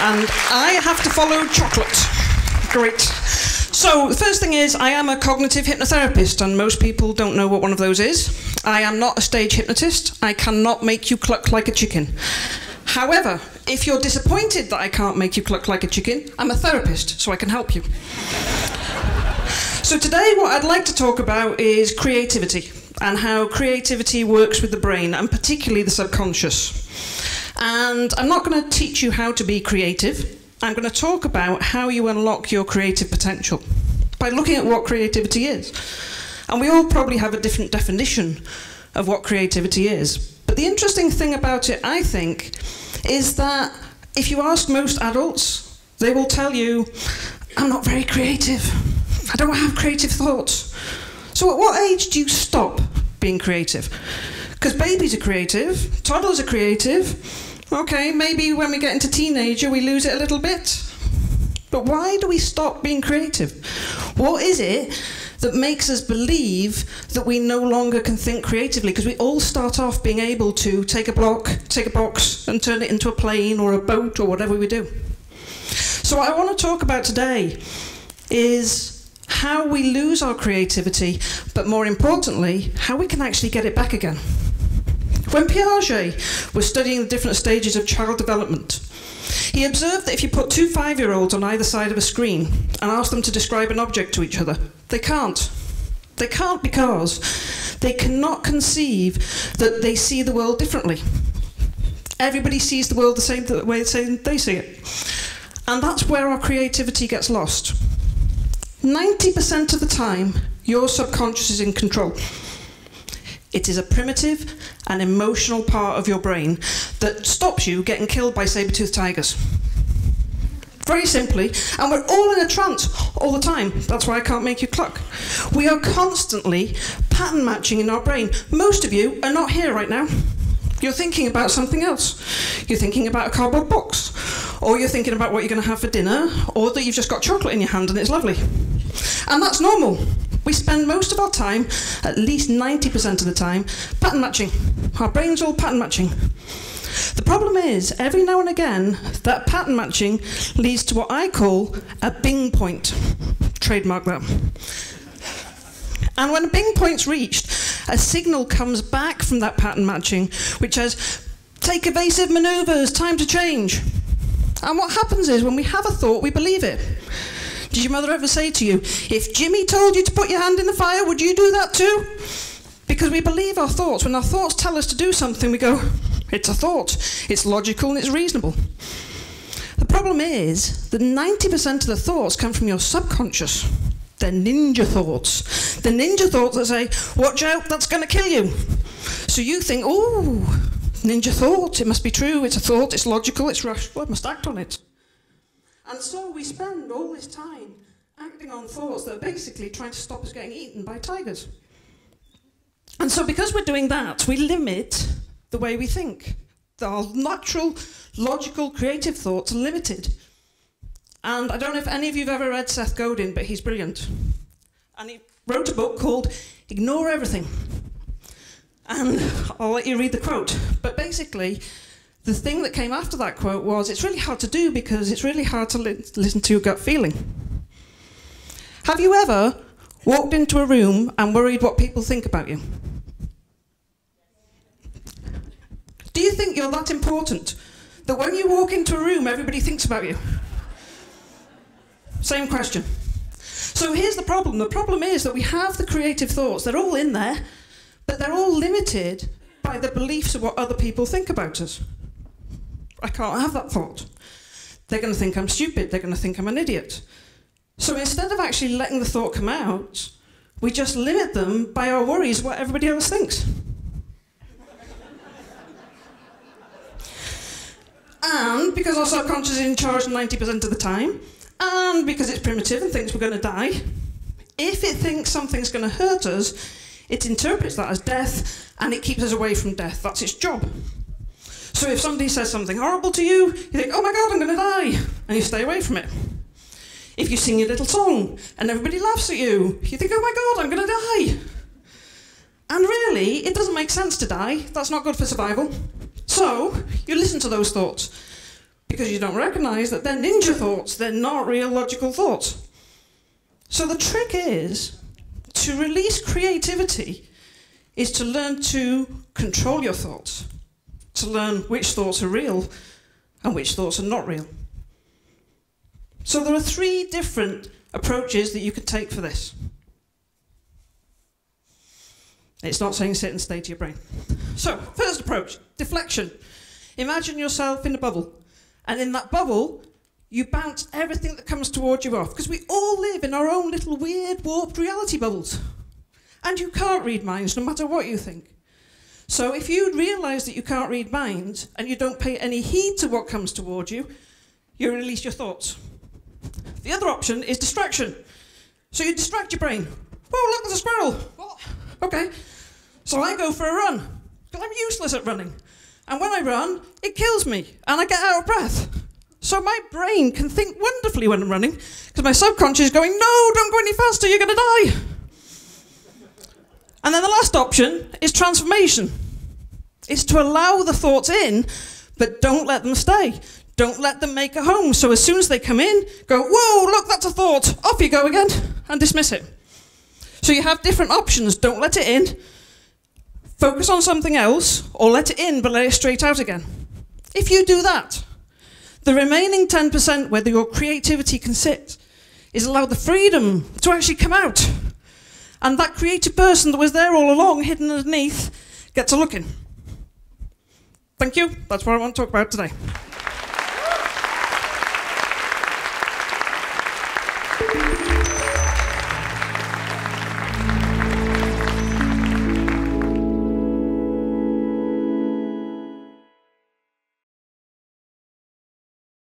And I have to follow chocolate. Great. So the first thing is, I am a cognitive hypnotherapist, and most people don't know what one of those is. I am not a stage hypnotist. I cannot make you cluck like a chicken. However, if you're disappointed that I can't make you cluck like a chicken, I'm a therapist, so I can help you. So today what I'd like to talk about is creativity, and how creativity works with the brain, and particularly the subconscious. And I'm not going to teach you how to be creative. I'm going to talk about how you unlock your creative potential by looking at what creativity is. And we all probably have a different definition of what creativity is. But the interesting thing about it, I think, is that if you ask most adults, they will tell you, I'm not very creative. I don't have creative thoughts. So at what age do you stop being creative? Because babies are creative, toddlers are creative. Okay, maybe when we get into teenager, we lose it a little bit. But why do we stop being creative? What is it that makes us believe that we no longer can think creatively? Because we all start off being able to take a block, take a box, and turn it into a plane or a boat or whatever we do. So what I want to talk about today is how we lose our creativity, but more importantly, how we can actually get it back again. When Piaget was studying the different stages of child development, he observed that if you put two 5-year-olds on either side of a screen and ask them to describe an object to each other, they can't. They can't because they cannot conceive that they see the world differently. Everybody sees the world the same way they see it. And that's where our creativity gets lost. 90% of the time, your subconscious is in control. It is a primitive and emotional part of your brain that stops you getting killed by saber-toothed tigers. Very simply, and we're all in a trance all the time. That's why I can't make you cluck. We are constantly pattern matching in our brain. Most of you are not here right now. You're thinking about something else. You're thinking about a cardboard box, or you're thinking about what you're going to have for dinner, or that you've just got chocolate in your hand and it's lovely. And that's normal. We spend most of our time, at least 90% of the time, pattern matching. Our brain's all pattern matching. The problem is, every now and again, that pattern matching leads to what I call a bing point. Trademark that. And when a bing point's reached, a signal comes back from that pattern matching, which says, take evasive maneuvers, time to change. And what happens is, when we have a thought, we believe it. Did your mother ever say to you, if Jimmy told you to put your hand in the fire, would you do that too? Because we believe our thoughts. When our thoughts tell us to do something, we go, it's a thought. It's logical and it's reasonable. The problem is that 90% of the thoughts come from your subconscious. They're ninja thoughts. The ninja thoughts that say, watch out, that's going to kill you. So you think, oh, ninja thought, it must be true, it's a thought, it's logical, it's rational, I must act on it. And so we spend all this time acting on thoughts that are basically trying to stop us getting eaten by tigers. And so because we're doing that, we limit the way we think. Our natural, logical, creative thoughts are limited. And I don't know if any of you have ever read Seth Godin, but he's brilliant. And he wrote a book called Ignore Everything. And I'll let you read the quote. But basically, the thing that came after that quote was, it's really hard to do because it's really hard to listen to your gut feeling. Have you ever walked into a room and worried what people think about you? Do you think you're that important that when you walk into a room, everybody thinks about you? Same question. So here's the problem. The problem is that we have the creative thoughts. They're all in there, but they're all limited by the beliefs of what other people think about us. I can't have that thought. They're going to think I'm stupid. They're going to think I'm an idiot. So instead of actually letting the thought come out, we just limit them by our worries what everybody else thinks. And because our subconscious is in charge 90% of the time, and because it's primitive and thinks we're going to die, if it thinks something's going to hurt us, it interprets that as death, and it keeps us away from death. That's its job. So if somebody says something horrible to you, you think, oh my God, I'm going to die, and you stay away from it. If you sing your little song, and everybody laughs at you, you think, oh my God, I'm going to die. And really, it doesn't make sense to die. That's not good for survival. So you listen to those thoughts. because you don't recognise that they're ninja thoughts, they're not real logical thoughts. So the trick is, to release creativity is to learn to control your thoughts, to learn which thoughts are real and which thoughts are not real. So there are 3 different approaches that you can take for this. It's not saying sit and stay to your brain. So, first approach, deflection. Imagine yourself in a bubble, and in that bubble, you bounce everything that comes towards you off, because we all live in our own little weird, warped reality bubbles. And you can't read minds, no matter what you think. So if you realise that you can't read minds, and you don't pay any heed to what comes towards you, you release your thoughts. The other option is distraction. So you distract your brain. Whoa, look, there's a squirrel. What? Okay. So I go for a run, because I'm useless at running. And when I run, it kills me, and I get out of breath. So my brain can think wonderfully when I'm running, because my subconscious is going, no, don't go any faster, you're going to die. And then the last option is transformation. It's to allow the thoughts in, but don't let them stay. Don't let them make a home. So as soon as they come in, go, whoa, look, that's a thought. Off you go again, and dismiss it. So you have different options. Don't let it in. Focus on something else, or let it in, but let it straight out again. If you do that, the remaining 10% where your creativity can sit is allow the freedom to actually come out. And that creative person that was there all along, hidden underneath, gets a look in. Thank you. That's what I want to talk about today.